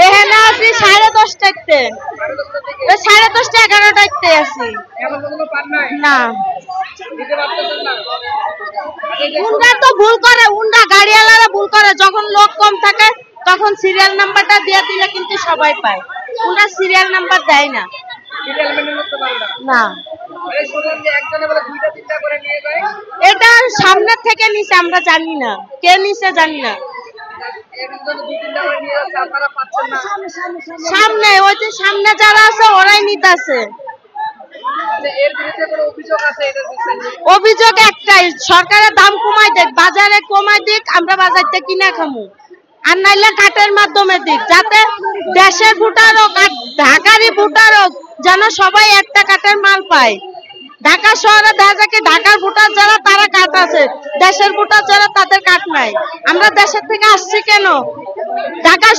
এখানে আছি 10:30টাতে, 10:30 11টাতে আছি না। উনরা তো ভুল করে, উনরা গাড়িওয়ালারা ভুল করে, যখন লোক কম থাকে তখন সিরিয়াল নাম্বারটা দিয়ে দিলে কিন্তু সবাই পায়, উনরা সিরিয়াল নাম্বার দেয় না। না, এটা সামনে থেকে নিছে, আমরা জানি না কে নিছে, জানি না। সামনে ওই যে সামনে যারা আছে ওরাই নিতেছে। অভিযোগ একটাই, সরকারের দাম কমাই দেখ, বাজারে কমাই দিক, আমরা বাজারতে কিনা খামু, আর নাইলে কাটের মাধ্যমে দিক, যাতে দেশের ভোটার হোক আর ঢাকারই ভোটার হোক যেন সবাই একটা কাটের মাল পায়। ঢাকা শহরে দেখা যায় কি ঢাকার ভোটার যারা তারা কাট আছে, দেশের ভোটার যারা তাদের কাট নাই। আমরা দেশের থেকে আসছি কেন? ঢাকা